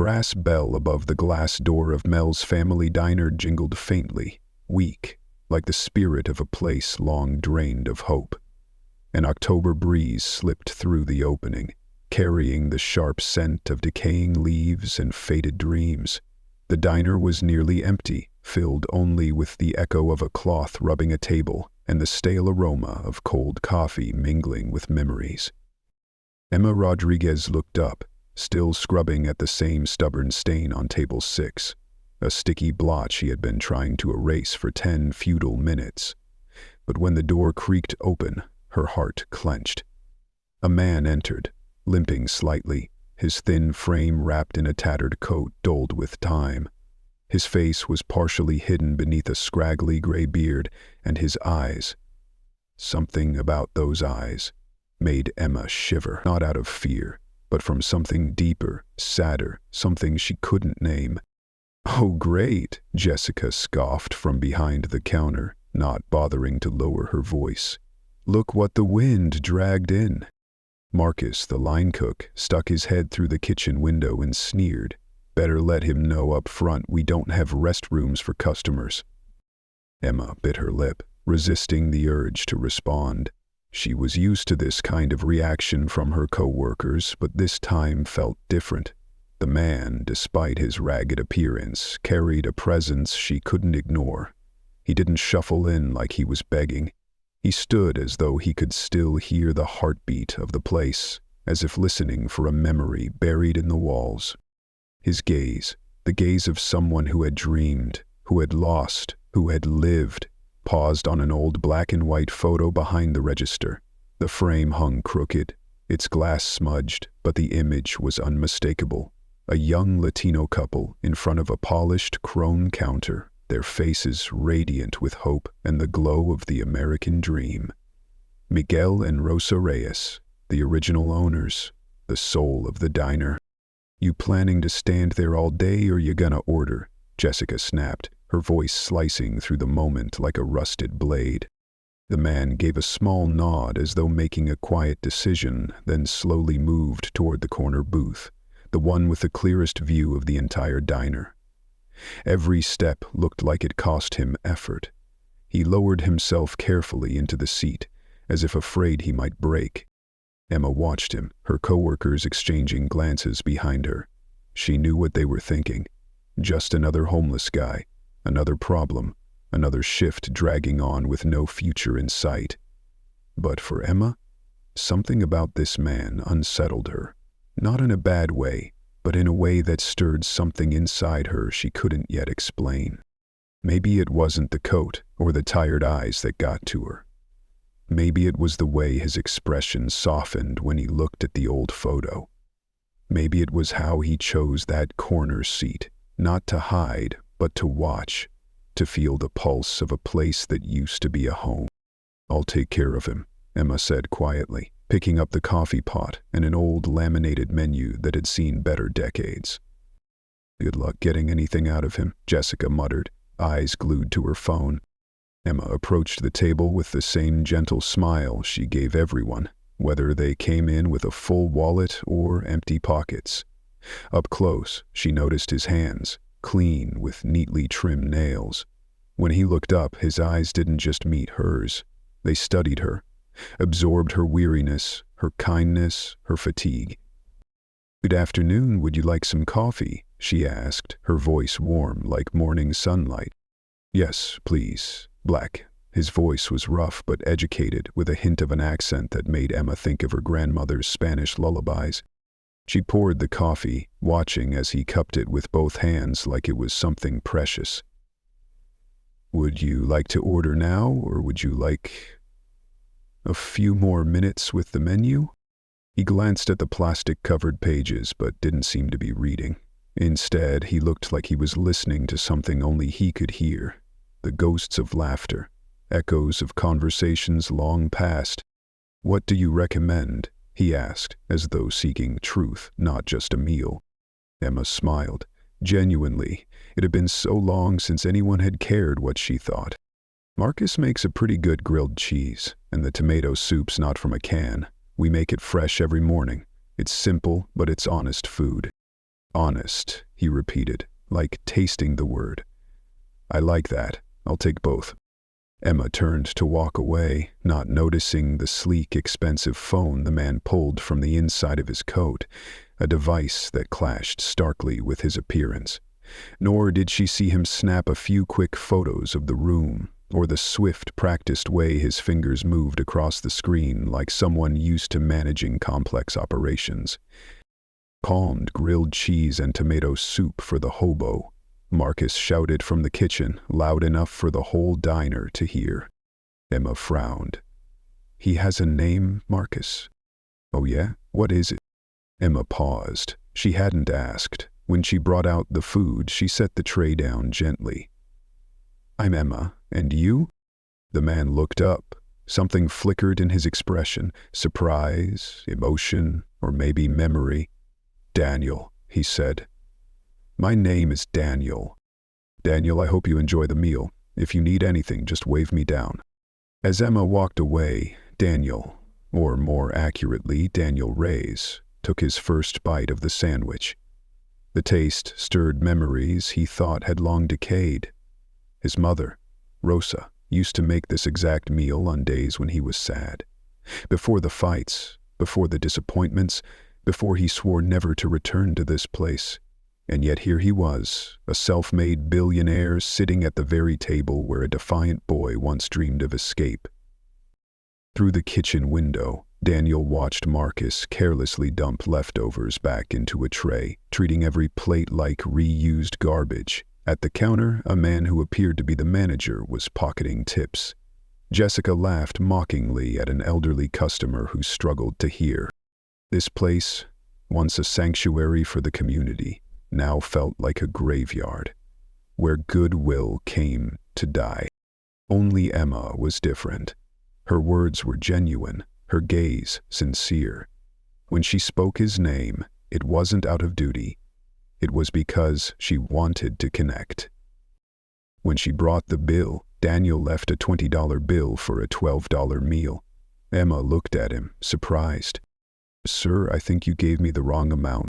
brass bell above the glass door of Mel's family diner jingled faintly, weak, like the spirit of a place long drained of hope. An October breeze slipped through the opening, carrying the sharp scent of decaying leaves and faded dreams. The diner was nearly empty, filled only with the echo of a cloth rubbing a table and the stale aroma of cold coffee mingling with memories. Emma Rodriguez looked up, still scrubbing at the same stubborn stain on table 6, a sticky blot she had been trying to erase for 10 futile minutes. But when the door creaked open, her heart clenched. A man entered, limping slightly, his thin frame wrapped in a tattered coat dulled with time. His face was partially hidden beneath a scraggly gray beard, and his eyes, something about those eyes, made Emma shiver, not out of fear, but from something deeper, sadder, something she couldn't name. "Oh, great," Jessica scoffed from behind the counter, not bothering to lower her voice. "Look what the wind dragged in." Marcus, the line cook, stuck his head through the kitchen window and sneered. "Better let him know up front we don't have restrooms for customers." Emma bit her lip, resisting the urge to respond. She was used to this kind of reaction from her co-workers, but this time felt different. The man, despite his ragged appearance, carried a presence she couldn't ignore. He didn't shuffle in like he was begging. He stood as though he could still hear the heartbeat of the place, as if listening for a memory buried in the walls. His gaze, the gaze of someone who had dreamed, who had lost, who had lived, paused on an old black and white photo behind the register. The frame hung crooked, its glass smudged, but the image was unmistakable. A young Latino couple in front of a polished chrome counter, their faces radiant with hope and the glow of the American dream. Miguel and Rosa Reyes, the original owners, the soul of the diner. "You planning to stand there all day or you gonna order?" Jessica snapped, her voice slicing through the moment like a rusted blade. The man gave a small nod as though making a quiet decision, then slowly moved toward the corner booth, the one with the clearest view of the entire diner. Every step looked like it cost him effort. He lowered himself carefully into the seat, as if afraid he might break. Emma watched him, her coworkers exchanging glances behind her. She knew what they were thinking. Just another homeless guy, another problem, another shift dragging on with no future in sight. But for Emma, something about this man unsettled her. Not in a bad way, but in a way that stirred something inside her she couldn't yet explain. Maybe it wasn't the coat or the tired eyes that got to her. Maybe it was the way his expression softened when he looked at the old photo. Maybe it was how he chose that corner seat, not to hide, but to watch, to feel the pulse of a place that used to be a home. "I'll take care of him," Emma said quietly, picking up the coffee pot and an old laminated menu that had seen better decades. "Good luck getting anything out of him," Jessica muttered, eyes glued to her phone. Emma approached the table with the same gentle smile she gave everyone, whether they came in with a full wallet or empty pockets. Up close, she noticed his hands, clean with neatly trimmed nails. When he looked up, his eyes didn't just meet hers. They studied her, absorbed her weariness, her kindness, her fatigue. "Good afternoon, would you like some coffee?" she asked, her voice warm like morning sunlight. "Yes, please, Black." His voice was rough but educated, with a hint of an accent that made Emma think of her grandmother's Spanish lullabies. She poured the coffee, watching as he cupped it with both hands like it was something precious. "Would you like to order now, or would you like a few more minutes with the menu?" He glanced at the plastic-covered pages but didn't seem to be reading. Instead, he looked like he was listening to something only he could hear. The ghosts of laughter, echoes of conversations long past. "What do you recommend?" he asked, as though seeking truth, not just a meal. Emma smiled. Genuinely, it had been so long since anyone had cared what she thought. "Marcus makes a pretty good grilled cheese, and the tomato soup's not from a can. We make it fresh every morning. It's simple, but it's honest food." Honest, he repeated, like tasting the word. I like that. I'll take both. Emma turned to walk away, not noticing the sleek, expensive phone the man pulled from the inside of his coat, a device that clashed starkly with his appearance. Nor did she see him snap a few quick photos of the room, or the swift, practiced way his fingers moved across the screen like someone used to managing complex operations. Calmed grilled cheese and tomato soup for the hobo, Marcus shouted from the kitchen, loud enough for the whole diner to hear. Emma frowned. He has a name, Marcus? Oh yeah? What is it? Emma paused. She hadn't asked. When she brought out the food, she set the tray down gently. I'm Emma, and you? The man looked up. Something flickered in his expression, surprise, emotion, or maybe memory. Daniel, he said. My name is Daniel. Daniel, I hope you enjoy the meal. If you need anything, just wave me down. As Emma walked away, Daniel, or more accurately, Daniel Reyes, took his first bite of the sandwich. The taste stirred memories he thought had long decayed. His mother, Rosa, used to make this exact meal on days when he was sad. Before the fights, before the disappointments, before he swore never to return to this place. And yet here he was, a self-made billionaire sitting at the very table where a defiant boy once dreamed of escape. Through the kitchen window, Daniel watched Marcus carelessly dump leftovers back into a tray, treating every plate like reused garbage. At the counter, a man who appeared to be the manager was pocketing tips. Jessica laughed mockingly at an elderly customer who struggled to hear. This place, once a sanctuary for the community, now felt like a graveyard, where goodwill came to die. Only Emma was different. Her words were genuine, her gaze sincere. When she spoke his name, it wasn't out of duty. It was because she wanted to connect. When she brought the bill, Daniel left a $20 bill for a $12 meal. Emma looked at him, surprised. Sir, I think you gave me the wrong amount.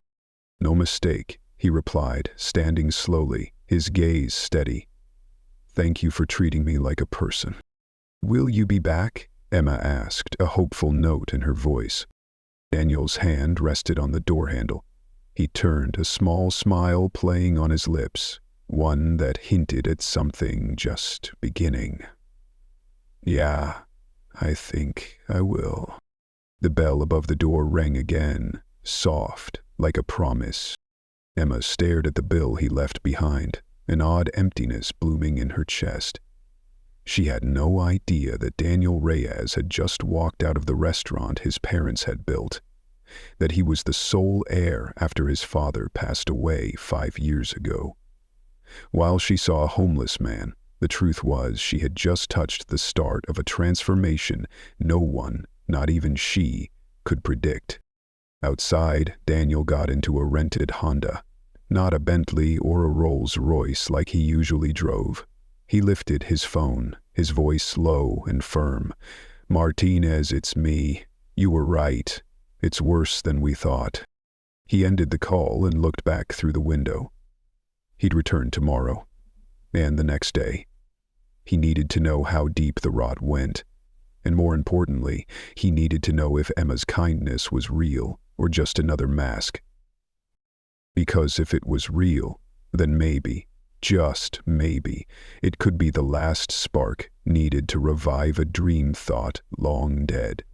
No mistake, he replied, standing slowly, his gaze steady. Thank you for treating me like a person. Will you be back? Emma asked, a hopeful note in her voice. Daniel's hand rested on the door handle. He turned, a small smile playing on his lips, one that hinted at something just beginning. Yeah, I think I will. The bell above the door rang again, soft, like a promise. Emma stared at the bill he left behind, an odd emptiness blooming in her chest. She had no idea that Daniel Reyes had just walked out of the restaurant his parents had built, that he was the sole heir after his father passed away 5 years ago. While she saw a homeless man, the truth was she had just touched the start of a transformation no one, not even she, could predict. Outside, Daniel got into a rented Honda, not a Bentley or a Rolls-Royce like he usually drove. He lifted his phone, his voice low and firm. Martinez, it's me. You were right. It's worse than we thought. He ended the call and looked back through the window. He'd return tomorrow, and the next day. He needed to know how deep the rot went, and more importantly, he needed to know if Emma's kindness was real or just another mask. Because if it was real, then maybe, just maybe, it could be the last spark needed to revive a dream thought long dead.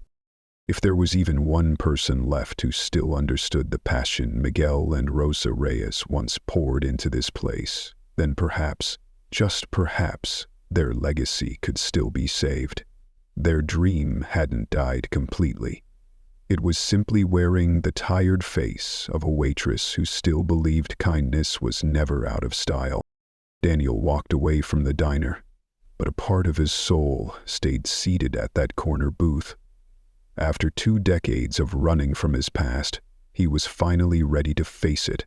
If there was even one person left who still understood the passion Miguel and Rosa Reyes once poured into this place, then perhaps, just perhaps, their legacy could still be saved. Their dream hadn't died completely. It was simply wearing the tired face of a waitress who still believed kindness was never out of style. Daniel walked away from the diner, but a part of his soul stayed seated at that corner booth. After 2 decades of running from his past, he was finally ready to face it.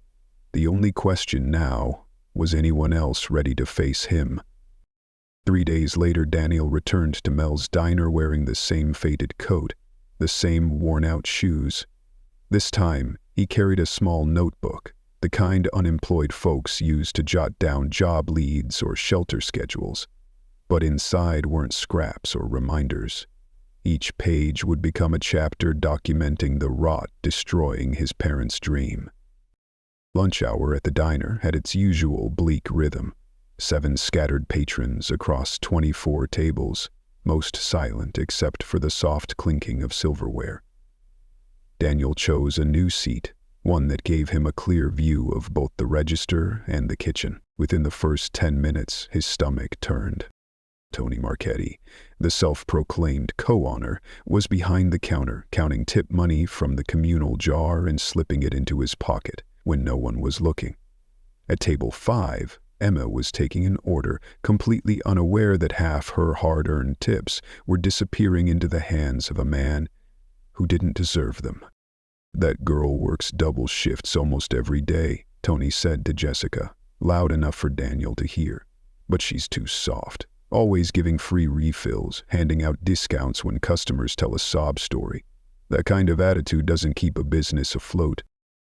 The only question now, was anyone else ready to face him? 3 days later, Daniel returned to Mel's diner wearing the same faded coat, the same worn-out shoes. This time, he carried a small notebook, the kind unemployed folks use to jot down job leads or shelter schedules. But inside weren't scraps or reminders. Each page would become a chapter documenting the rot destroying his parents' dream. Lunch hour at the diner had its usual bleak rhythm. 7 scattered patrons across 24 tables, most silent except for the soft clinking of silverware. Daniel chose a new seat, one that gave him a clear view of both the register and the kitchen. Within the first 10 minutes, his stomach turned. Tony Marchetti, the self-proclaimed co-owner, was behind the counter, counting tip money from the communal jar and slipping it into his pocket when no one was looking. At table 5, Emma was taking an order, completely unaware that half her hard-earned tips were disappearing into the hands of a man who didn't deserve them. "That girl works double shifts almost every day," Tony said to Jessica, loud enough for Daniel to hear. "But she's too soft, always giving free refills, handing out discounts when customers tell a sob story. That kind of attitude doesn't keep a business afloat."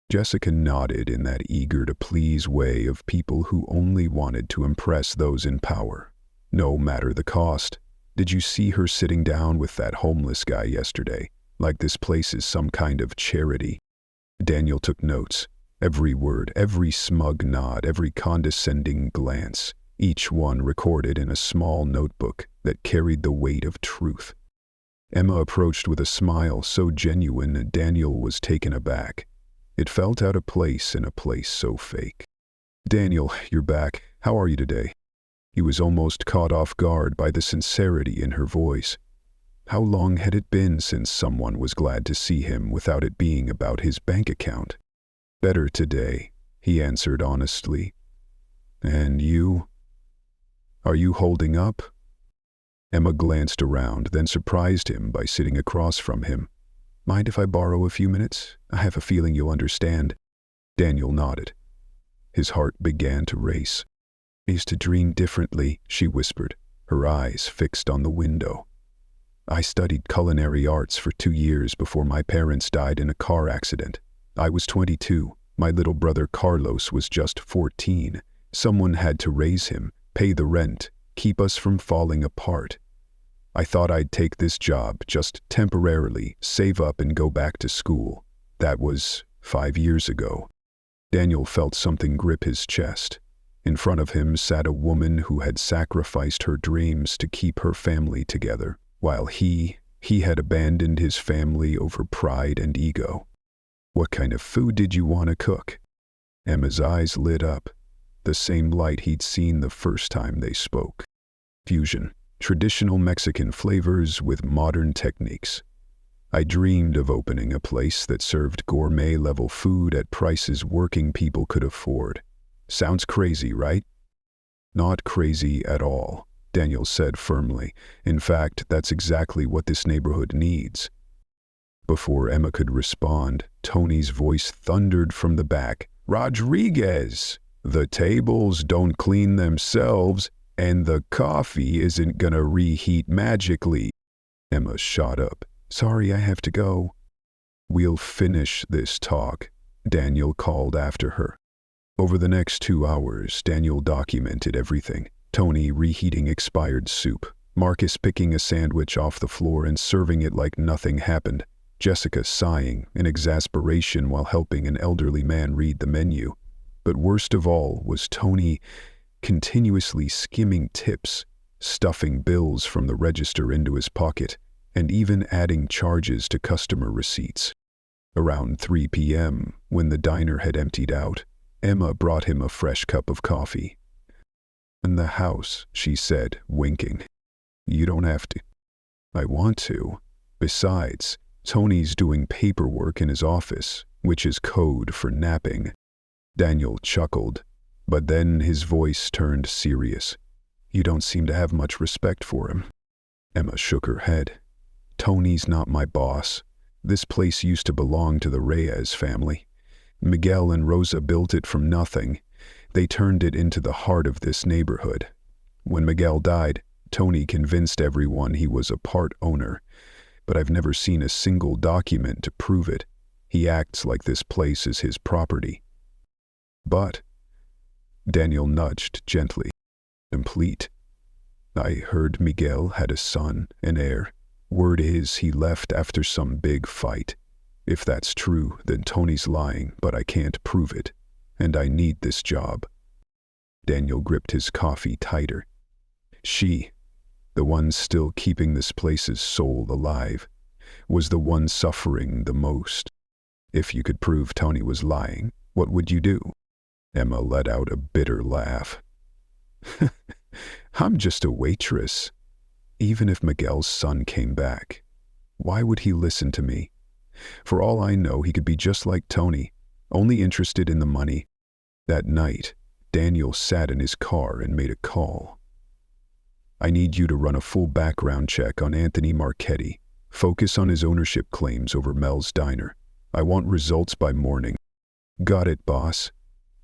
Jessica nodded in that eager-to-please way of people who only wanted to impress those in power, no matter the cost. "Did you see her sitting down with that homeless guy yesterday? Like this place is some kind of charity." Daniel took notes. Every word, every smug nod, every condescending glance, each one recorded in a small notebook that carried the weight of truth. Emma approached with a smile so genuine that Daniel was taken aback. It felt out of place in a place so fake. "Daniel, you're back. How are you today?" He was almost caught off guard by the sincerity in her voice. How long had it been since someone was glad to see him without it being about his bank account? "Better today," he answered honestly. "And you? Are you holding up?" Emma glanced around, then surprised him by sitting across from him. "Mind if I borrow a few minutes? I have a feeling you'll understand." Daniel nodded. His heart began to race. "I used to dream differently," she whispered, her eyes fixed on the window. "I studied culinary arts for 2 years before my parents died in a car accident. I was 22. My little brother Carlos was just 14. Someone had to raise him, pay the rent, keep us from falling apart. I thought I'd take this job, just temporarily, save up and go back to school. That was 5 years ago." Daniel felt something grip his chest. In front of him sat a woman who had sacrificed her dreams to keep her family together, while he had abandoned his family over pride and ego. "What kind of food did you want to cook?" Emma's eyes lit up, the same light he'd seen the first time they spoke. "Fusion. Traditional Mexican flavors with modern techniques. I dreamed of opening a place that served gourmet-level food at prices working people could afford. Sounds crazy, right?" "Not crazy at all," Daniel said firmly. "In fact, that's exactly what this neighborhood needs." Before Emma could respond, Tony's voice thundered from the back. "Rodriguez! The tables don't clean themselves, and the coffee isn't gonna reheat magically." Emma shot up. "Sorry, I have to go." "We'll finish this talk," Daniel called after her. Over the next 2 hours, Daniel documented everything. Tony reheating expired soup, Marcus picking a sandwich off the floor and serving it like nothing happened, Jessica sighing in exasperation while helping an elderly man read the menu. But worst of all was Tony continuously skimming tips, stuffing bills from the register into his pocket, and even adding charges to customer receipts. Around 3 p.m., when the diner had emptied out, Emma brought him a fresh cup of coffee. "In the house," she said, winking. "You don't have to." "I want to. Besides, Tony's doing paperwork in his office, which is code for napping." Daniel chuckled, but then his voice turned serious. "You don't seem to have much respect for him." Emma shook her head. "Tony's not my boss. This place used to belong to the Reyes family. Miguel and Rosa built it from nothing. They turned it into the heart of this neighborhood. When Miguel died, Tony convinced everyone he was a part owner, but I've never seen a single document to prove it. He acts like this place is his property." But, Daniel nudged gently. Complete. I heard Miguel had a son, an heir. Word is he left after some big fight. If that's true, then Tony's lying, but I can't prove it. And I need this job. Daniel gripped his coffee tighter. She, the one still keeping this place's soul alive, was the one suffering the most. If you could prove Tony was lying, what would you do? Emma let out a bitter laugh. I'm just a waitress. Even if Miguel's son came back, why would he listen to me? For all I know, he could be just like Tony, only interested in the money. That night, Daniel sat in his car and made a call. I need you to run a full background check on Anthony Marchetti. Focus on his ownership claims over Mel's Diner. I want results by morning. Got it, boss.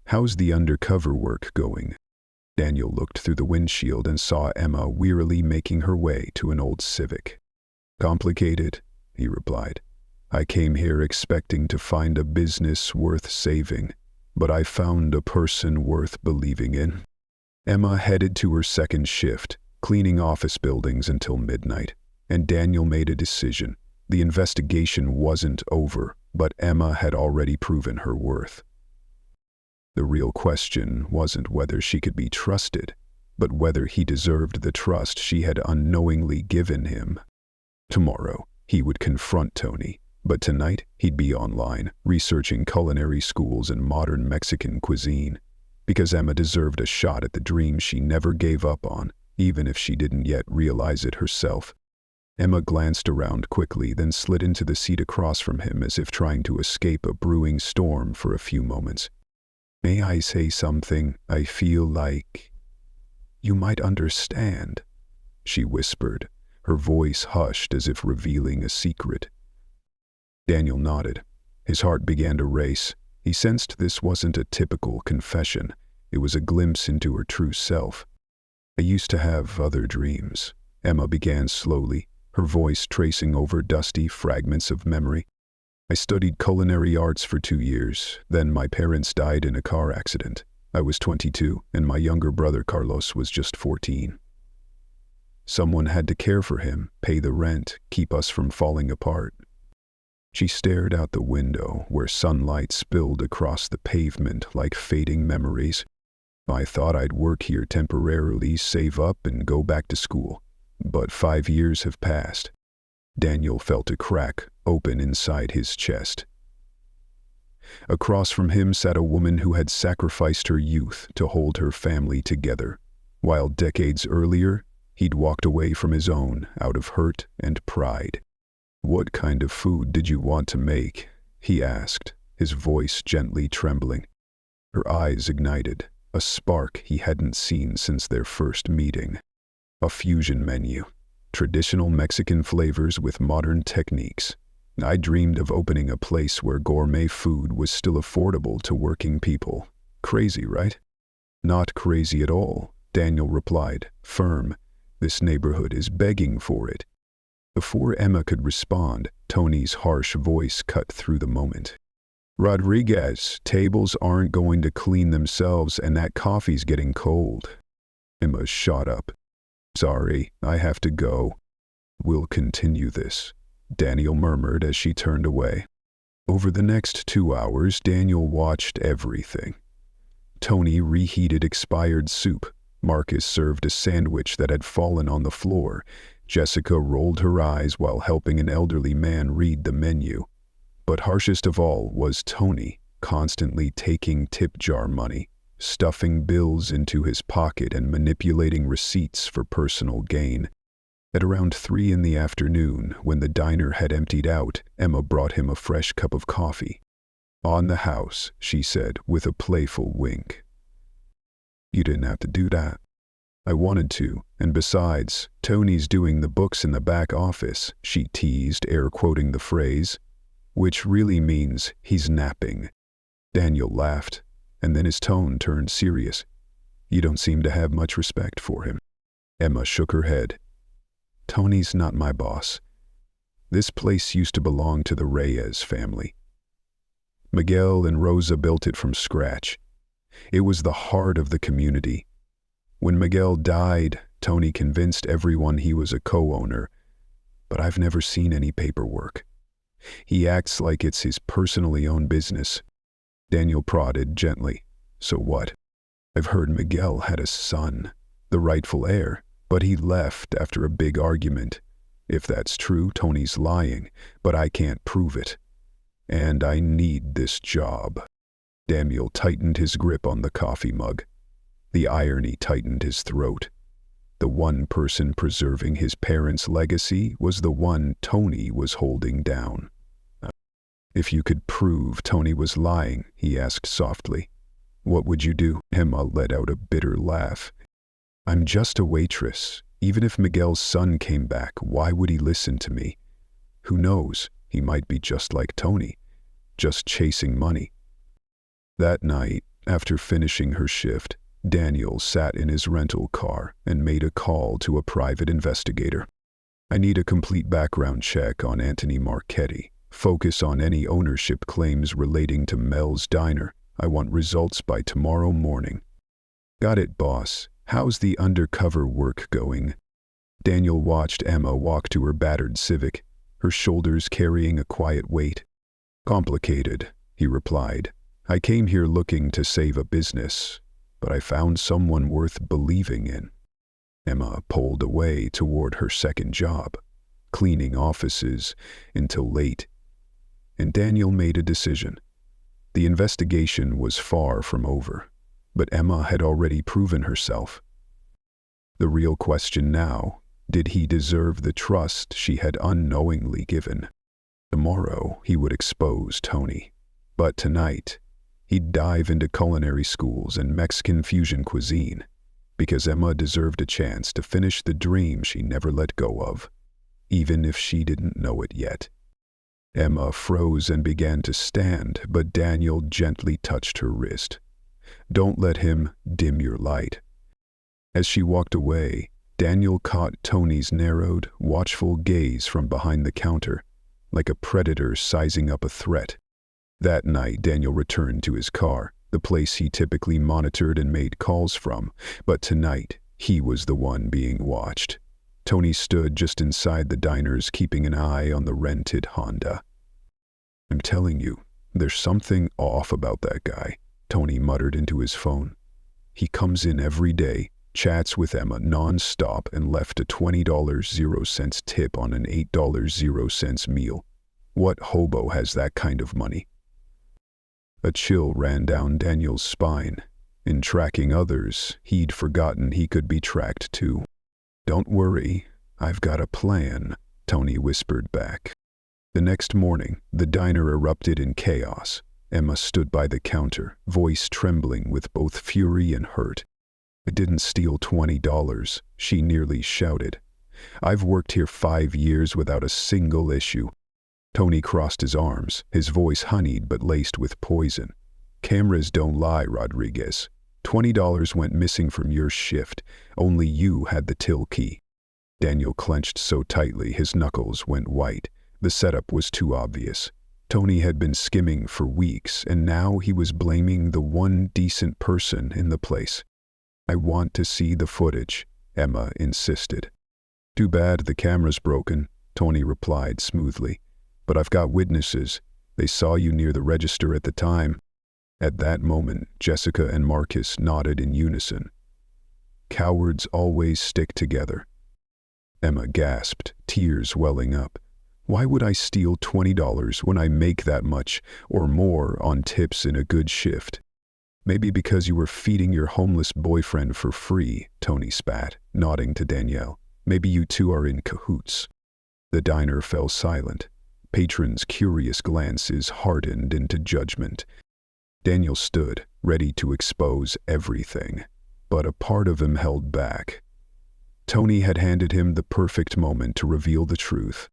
How's the undercover work going? Daniel looked through the windshield and saw Emma wearily making her way to an old Civic. Complicated, he replied. I came here expecting to find a business worth saving, but I found a person worth believing in. Emma headed to her second shift, cleaning office buildings until midnight, and Daniel made a decision. The investigation wasn't over, but Emma had already proven her worth. The real question wasn't whether she could be trusted, but whether he deserved the trust she had unknowingly given him. Tomorrow, he would confront Tony, but tonight he'd be online, researching culinary schools and modern Mexican cuisine, because Emma deserved a shot at the dream she never gave up on, even if she didn't yet realize it herself. Emma glanced around quickly, then slid into the seat across from him as if trying to escape a brewing storm for a few moments. May I say something? I feel like you might understand, she whispered, her voice hushed as if revealing a secret. Daniel nodded. His heart began to race. He sensed this wasn't a typical confession. It was a glimpse into her true self. I used to have other dreams, Emma began slowly, her voice tracing over dusty fragments of memory. I studied culinary arts for 2 years. Then my parents died in a car accident. I was 22, and my younger brother Carlos was just 14. Someone had to care for him, pay the rent, keep us from falling apart. She stared out the window, where sunlight spilled across the pavement like fading memories. I thought I'd work here temporarily, save up, and go back to school. But 5 years have passed. Daniel felt a crack open inside his chest. Across from him sat a woman who had sacrificed her youth to hold her family together, while decades earlier, he'd walked away from his own out of hurt and pride. What kind of food did you want to make? He asked, his voice gently trembling. Her eyes ignited, a spark he hadn't seen since their first meeting. A fusion menu. Traditional Mexican flavors with modern techniques. I dreamed of opening a place where gourmet food was still affordable to working people. Crazy, right? Not crazy at all, Daniel replied, firm. This neighborhood is begging for it. Before Emma could respond, Tony's harsh voice cut through the moment. Rodriguez, tables aren't going to clean themselves and that coffee's getting cold. Emma shot up. Sorry, I have to go. We'll continue this, Daniel murmured as she turned away. Over the next 2 hours, Daniel watched everything. Tony reheated expired soup. Marcus served a sandwich that had fallen on the floor. Jessica rolled her eyes while helping an elderly man read the menu. But harshest of all was Tony, constantly taking tip jar money, stuffing bills into his pocket and manipulating receipts for personal gain. At around 3 in the afternoon, when the diner had emptied out, Emma brought him a fresh cup of coffee. On the house, she said with a playful wink. You didn't have to do that. I wanted to, and besides, Tony's doing the books in the back office, she teased, air quoting the phrase, which really means he's napping. Daniel laughed, and then his tone turned serious. You don't seem to have much respect for him. Emma shook her head. Tony's not my boss. This place used to belong to the Reyes family. Miguel and Rosa built it from scratch. It was the heart of the community. When Miguel died, Tony convinced everyone he was a co-owner, but I've never seen any paperwork. He acts like it's his personally owned business. Daniel prodded gently. So what? I've heard Miguel had a son, the rightful heir, but he left after a big argument. If that's true, Tony's lying, but I can't prove it. And I need this job. Daniel tightened his grip on the coffee mug. The irony tightened his throat. The one person preserving his parents' legacy was the one Tony was holding down. If you could prove Tony was lying, he asked softly, what would you do? Emma let out a bitter laugh. I'm just a waitress. Even if Miguel's son came back, why would he listen to me? Who knows? He might be just like Tony, just chasing money. That night, after finishing her shift, Daniel sat in his rental car and made a call to a private investigator. I need a complete background check on Anthony Marchetti. Focus on any ownership claims relating to Mel's Diner. I want results by tomorrow morning. Got it, boss. How's the undercover work going? Daniel watched Emma walk to her battered Civic, her shoulders carrying a quiet weight. Complicated, he replied. I came here looking to save a business, but I found someone worth believing in. Emma pulled away toward her second job, cleaning offices until late. And Daniel made a decision. The investigation was far from over, but Emma had already proven herself. The real question now, did he deserve the trust she had unknowingly given? Tomorrow he would expose Tony, but tonight he'd dive into culinary schools and Mexican fusion cuisine, because Emma deserved a chance to finish the dream she never let go of, even if she didn't know it yet. Emma froze and began to stand, but Daniel gently touched her wrist. Don't let him dim your light. As she walked away, Daniel caught Tony's narrowed, watchful gaze from behind the counter, like a predator sizing up a threat. That night, Daniel returned to his car, the place he typically monitored and made calls from, but tonight, he was the one being watched. Tony stood just inside the diners, keeping an eye on the rented Honda. I'm telling you, there's something off about that guy, Tony muttered into his phone. He comes in every day, chats with Emma non-stop, and left a $20.00 tip on an $8.00 meal. What hobo has that kind of money? A chill ran down Daniel's spine. In tracking others, he'd forgotten he could be tracked too. Don't worry, I've got a plan, Tony whispered back. The next morning, the diner erupted in chaos. Emma stood by the counter, voice trembling with both fury and hurt. I didn't steal $20, she nearly shouted. I've worked here 5 years without a single issue. Tony crossed his arms, his voice honeyed but laced with poison. Cameras don't lie, Rodriguez. $20 went missing from your shift. Only you had the till key. Daniel clenched so tightly his knuckles went white. The setup was too obvious. Tony had been skimming for weeks, and now he was blaming the one decent person in the place. I want to see the footage, Emma insisted. Too bad the camera's broken, Tony replied smoothly. But I've got witnesses. They saw you near the register at the time. At that moment, Jessica and Marcus nodded in unison. Cowards always stick together. Emma gasped, tears welling up. Why would I steal $20 when I make that much or more on tips in a good shift? Maybe because you were feeding your homeless boyfriend for free, Tony spat, nodding to Danielle. Maybe you two are in cahoots. The diner fell silent. Patrons' curious glances hardened into judgment. Daniel stood, ready to expose everything, but a part of him held back. Tony had handed him the perfect moment to reveal the truth.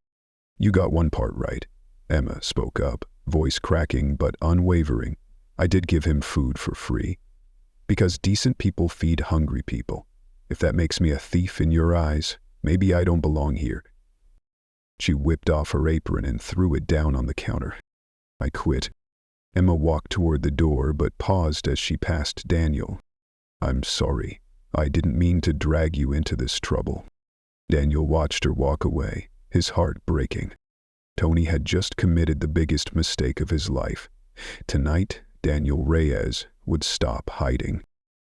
You got one part right, Emma spoke up, voice cracking but unwavering. I did give him food for free. Because decent people feed hungry people. If that makes me a thief in your eyes, maybe I don't belong here. She whipped off her apron and threw it down on the counter. I quit. Emma walked toward the door but paused as she passed Daniel. "I'm sorry. I didn't mean to drag you into this trouble." Daniel watched her walk away, his heart breaking. Tony had just committed the biggest mistake of his life. Tonight, Daniel Reyes would stop hiding.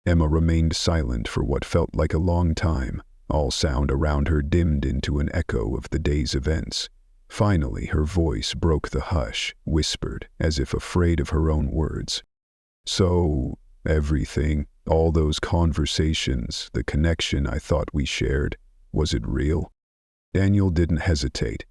Emma remained silent for what felt like a long time. All sound around her dimmed into an echo of the day's events. Finally, her voice broke the hush, whispered, as if afraid of her own words. "So, everything, all those conversations, the connection I thought we shared, was it real?" Daniel didn't hesitate.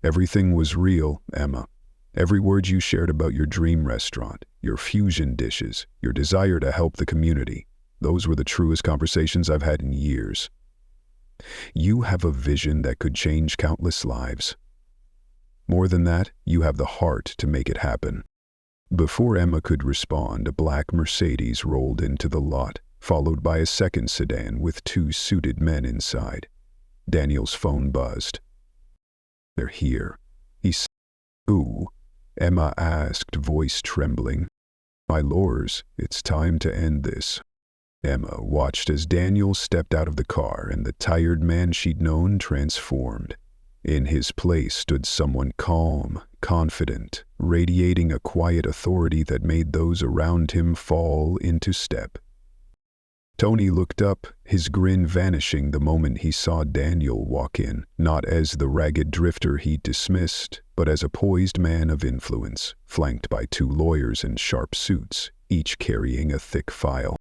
"Everything was real, Emma. Every word you shared about your dream restaurant, your fusion dishes, your desire to help the community, those were the truest conversations I've had in years. You have a vision that could change countless lives. More than that, you have the heart to make it happen." Before Emma could respond, a black Mercedes rolled into the lot, followed by a second sedan with 2 suited men inside. Daniel's phone buzzed. "They're here," he said. "Who?" Emma asked, voice trembling. "My lords, it's time to end this." Emma watched as Daniel stepped out of the car and the tired man she'd known transformed. In his place stood someone calm, confident, radiating a quiet authority that made those around him fall into step. Tony looked up, his grin vanishing the moment he saw Daniel walk in, not as the ragged drifter he'd dismissed, but as a poised man of influence, flanked by 2 lawyers in sharp suits, each carrying a thick file.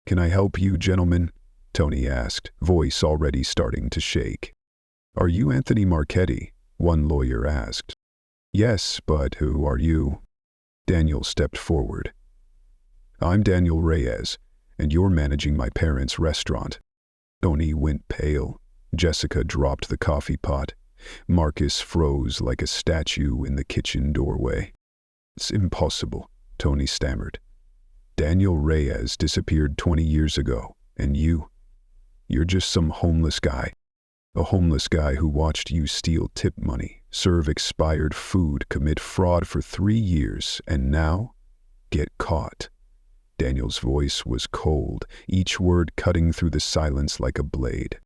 "Can I help you, gentlemen?" Tony asked, voice already starting to shake. "Are you Anthony Marchetti?" one lawyer asked. "Yes, but who are you?" Daniel stepped forward. "I'm Daniel Reyes, and you're managing my parents' restaurant." Tony went pale. Jessica dropped the coffee pot. Marcus froze like a statue in the kitchen doorway. "It's impossible," Tony stammered. "Daniel Reyes disappeared 20 years ago, and you're just some homeless guy. A homeless guy who watched you steal tip money, serve expired food, commit fraud for 3 years, and now get caught." Daniel's voice was cold, each word cutting through the silence like a blade.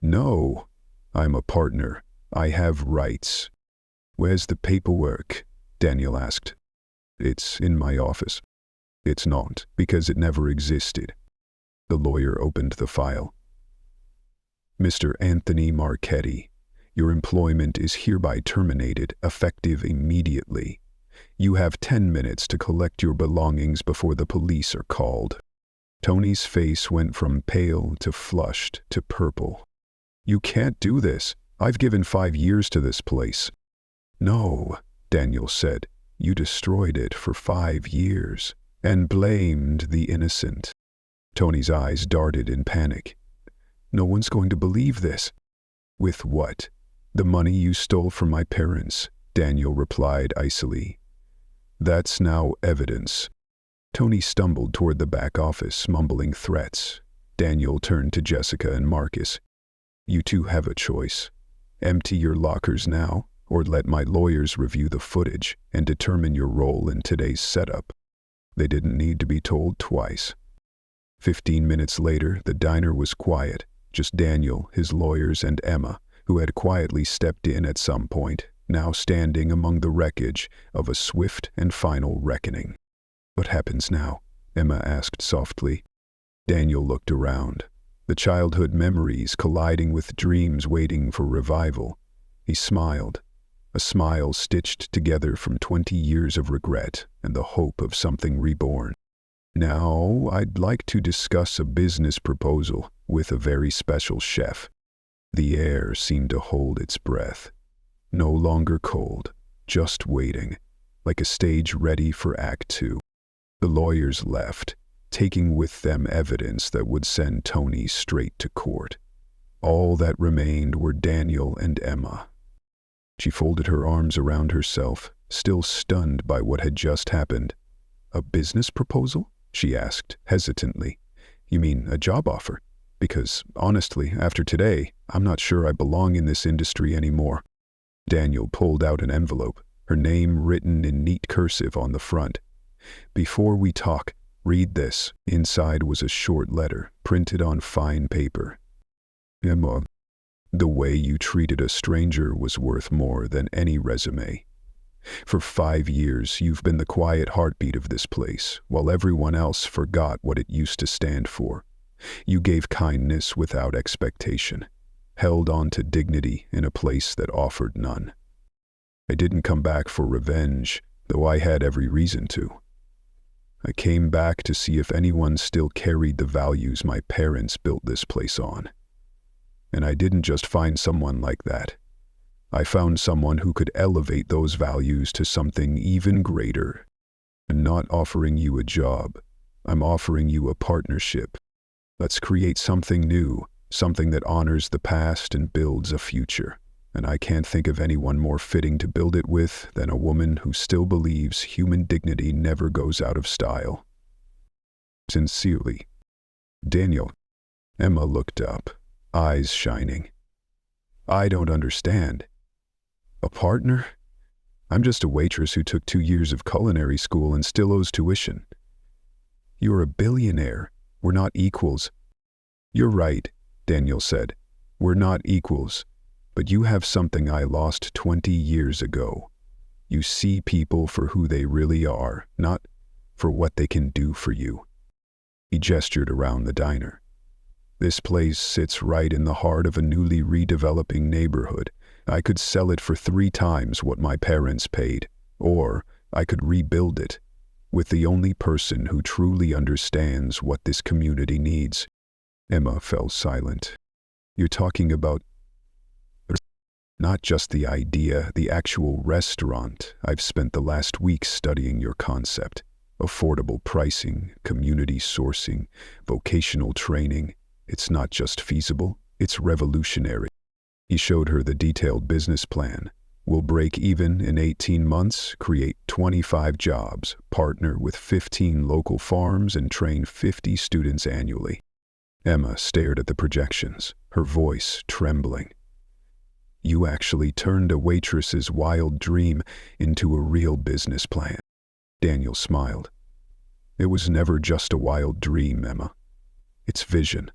"No, I'm a partner. I have rights." "Where's the paperwork?" Daniel asked. "It's in my office." "It's not, because it never existed." The lawyer opened the file. "Mr. Anthony Marchetti, your employment is hereby terminated, effective immediately. You have 10 minutes to collect your belongings before the police are called." Tony's face went from pale to flushed to purple. "You can't do this. I've given 5 years to this place." "No," Daniel said. "You destroyed it for 5 years and blamed the innocent." Tony's eyes darted in panic. "No one's going to believe this." "With what? The money you stole from my parents," Daniel replied icily. "That's now evidence." Tony stumbled toward the back office, mumbling threats. Daniel turned to Jessica and Marcus. "You two have a choice. Empty your lockers now, or let my lawyers review the footage and determine your role in today's setup." They didn't need to be told twice. 15 minutes later, the diner was quiet, just Daniel, his lawyers, and Emma, who had quietly stepped in at some point, now standing among the wreckage of a swift and final reckoning. "What happens now?" Emma asked softly. Daniel looked around, the childhood memories colliding with dreams waiting for revival. He smiled, a smile stitched together from 20 years of regret and the hope of something reborn. "Now, I'd like to discuss a business proposal with a very special chef." The air seemed to hold its breath. No longer cold, just waiting, like a stage ready for Act 2. The lawyers left, taking with them evidence that would send Tony straight to court. All that remained were Daniel and Emma. She folded her arms around herself, still stunned by what had just happened. "A business proposal?" she asked, hesitantly. "You mean a job offer? Because, honestly, after today, I'm not sure I belong in this industry anymore." Daniel pulled out an envelope, her name written in neat cursive on the front. Before we talk, read this. Inside was a short letter, printed on fine paper. Emma, the way you treated a stranger was worth more than any resume. For 5 years, you've been the quiet heartbeat of this place, while everyone else forgot what it used to stand for. You gave kindness without expectation, held on to dignity in a place that offered none. I didn't come back for revenge, though I had every reason to. I came back to see if anyone still carried the values my parents built this place on. And I didn't just find someone like that. I found someone who could elevate those values to something even greater. I'm not offering you a job. I'm offering you a partnership. Let's create something new, something that honors the past and builds a future. And I can't think of anyone more fitting to build it with than a woman who still believes human dignity never goes out of style. Sincerely, Daniel. Emma looked up, eyes shining. I don't understand. A partner? I'm just a waitress who took 2 years of culinary school and still owes tuition. You're a billionaire. We're not equals. You're right, Daniel said. We're not equals. But you have something I lost 20 years ago. You see people for who they really are, not for what they can do for you. He gestured around the diner. This place sits right in the heart of a newly redeveloping neighborhood. I could sell it for 3 times what my parents paid, or I could rebuild it with the only person who truly understands what this community needs. Emma fell silent. You're talking about not just the idea, the actual restaurant. I've spent the last week studying your concept. Affordable pricing, community sourcing, vocational training. It's not just feasible, it's revolutionary. He showed her the detailed business plan. We'll break even in 18 months, create 25 jobs, partner with 15 local farms, and train 50 students annually. Emma stared at the projections, her voice trembling. You actually turned a waitress's wild dream into a real business plan. Daniel smiled. It was never just a wild dream, Emma. It's vision.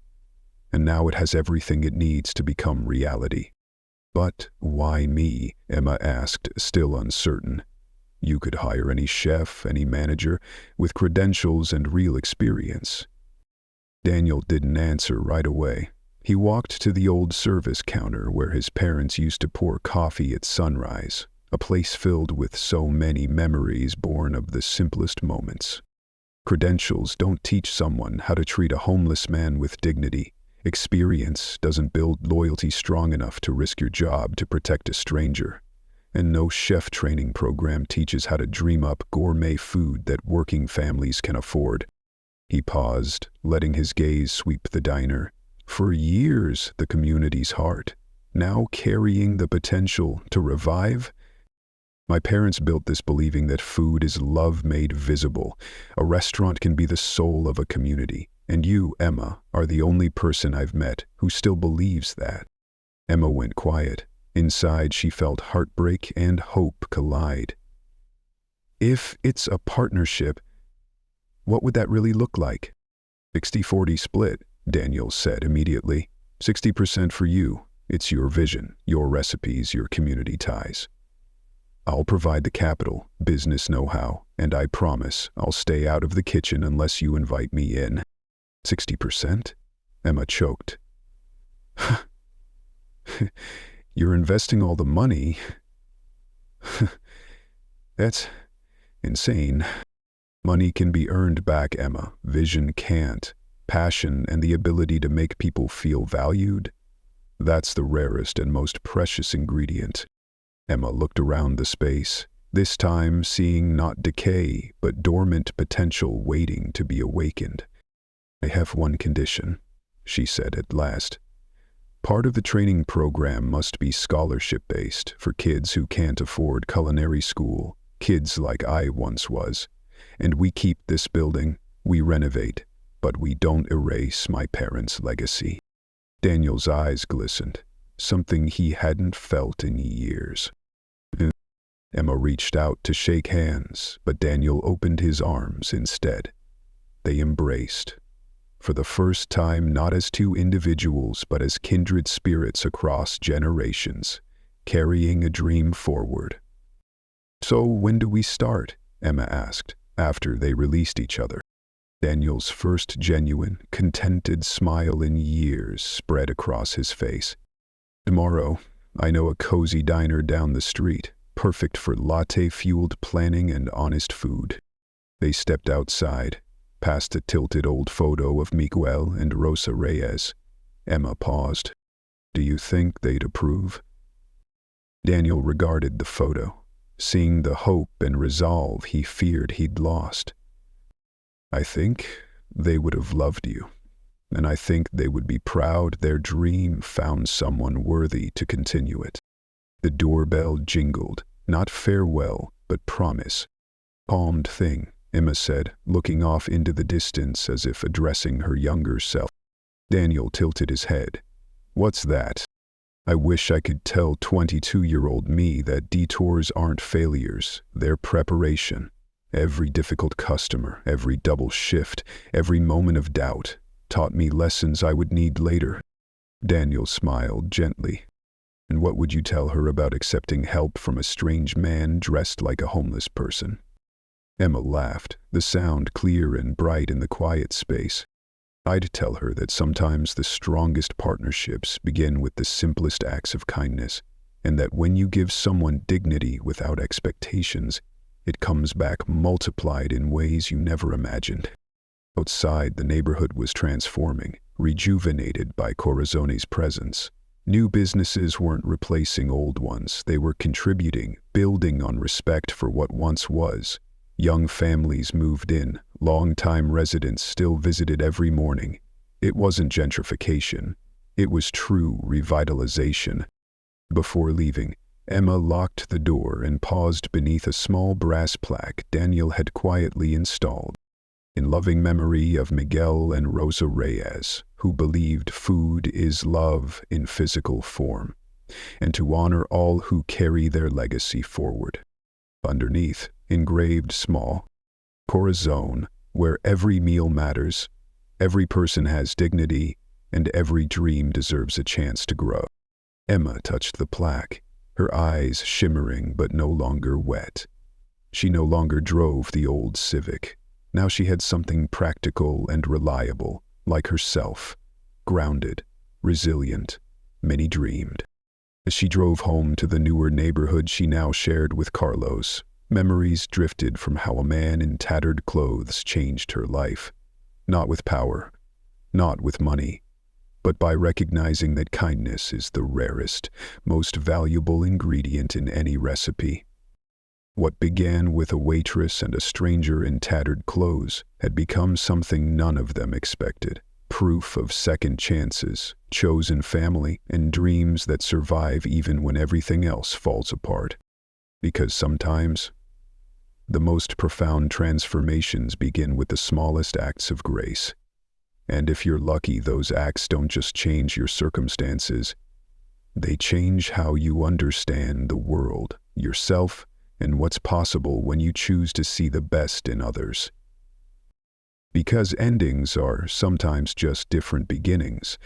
And now it has everything it needs to become reality. But why me? Emma asked, still uncertain. You could hire any chef, any manager, with credentials and real experience. Daniel didn't answer right away. He walked to the old service counter where his parents used to pour coffee at sunrise, a place filled with so many memories born of the simplest moments. Credentials don't teach someone how to treat a homeless man with dignity. Experience doesn't build loyalty strong enough to risk your job to protect a stranger. And no chef training program teaches how to dream up gourmet food that working families can afford. He paused, letting his gaze sweep the diner. For years, the community's heart, now carrying the potential to revive. My parents built this believing that food is love made visible. A restaurant can be the soul of a community. And you, Emma, are the only person I've met who still believes that. Emma went quiet. Inside, she felt heartbreak and hope collide. If it's a partnership, what would that really look like? 60-40 split, Daniel said immediately. 60% for you. It's your vision, your recipes, your community ties. I'll provide the capital, business know-how, and I promise I'll stay out of the kitchen unless you invite me in. 60%? Emma choked. You're investing all the money? That's insane. Money can be earned back, Emma. Vision can't. Passion and the ability to make people feel valued? That's the rarest and most precious ingredient. Emma looked around the space, this time seeing not decay, but dormant potential waiting to be awakened. I have one condition, she said at last. Part of the training program must be scholarship-based for kids who can't afford culinary school, kids like I once was. And we keep this building, we renovate, but we don't erase my parents' legacy. Daniel's eyes glistened, something he hadn't felt in years. Emma reached out to shake hands, but Daniel opened his arms instead. They embraced. For the first time, not as two individuals, but as kindred spirits across generations, carrying a dream forward. "So when do we start?" Emma asked, after they released each other. Daniel's first genuine, contented smile in years spread across his face. "Tomorrow, I know a cozy diner down the street, perfect for latte-fueled planning and honest food." They stepped outside, past a tilted old photo of Miguel and Rosa Reyes. Emma paused. "Do you think they'd approve?" Daniel regarded the photo, seeing the hope and resolve he feared he'd lost. "I think they would have loved you, and I think they would be proud their dream found someone worthy to continue it." The doorbell jingled, not farewell, but promise. "Calmed thing," Emma said, looking off into the distance as if addressing her younger self. Daniel tilted his head. "What's that?" "I wish I could tell 22-year-old me that detours aren't failures, they're preparation. Every difficult customer, every double shift, every moment of doubt taught me lessons I would need later." Daniel smiled gently. "And what would you tell her about accepting help from a strange man dressed like a homeless person?" Emma laughed, the sound clear and bright in the quiet space. "I'd tell her that sometimes the strongest partnerships begin with the simplest acts of kindness, and that when you give someone dignity without expectations, it comes back multiplied in ways you never imagined." Outside, the neighborhood was transforming, rejuvenated by Corazone's presence. New businesses weren't replacing old ones, they were contributing, building on respect for what once was. Young families moved in, long-time residents still visited every morning. It wasn't gentrification, it was true revitalization. Before leaving, Emma locked the door and paused beneath a small brass plaque Daniel had quietly installed. "In loving memory of Miguel and Rosa Reyes, who believed food is love in physical form, and to honor all who carry their legacy forward." Underneath, engraved small, "Corazon, where every meal matters, every person has dignity, and every dream deserves a chance to grow." Emma touched the plaque, her eyes shimmering but no longer wet. She no longer drove the old Civic. Now she had something practical and reliable, like herself, grounded, resilient, many dreamed. As she drove home to the newer neighborhood she now shared with Carlos, memories drifted from how a man in tattered clothes changed her life. Not with power, not with money, but by recognizing that kindness is the rarest, most valuable ingredient in any recipe. What began with a waitress and a stranger in tattered clothes had become something none of them expected. Proof of second chances, chosen family, and dreams that survive even when everything else falls apart. Because sometimes, the most profound transformations begin with the smallest acts of grace. And if you're lucky, those acts don't just change your circumstances, they change how you understand the world, yourself, and what's possible when you choose to see the best in others. Because endings are sometimes just different beginnings,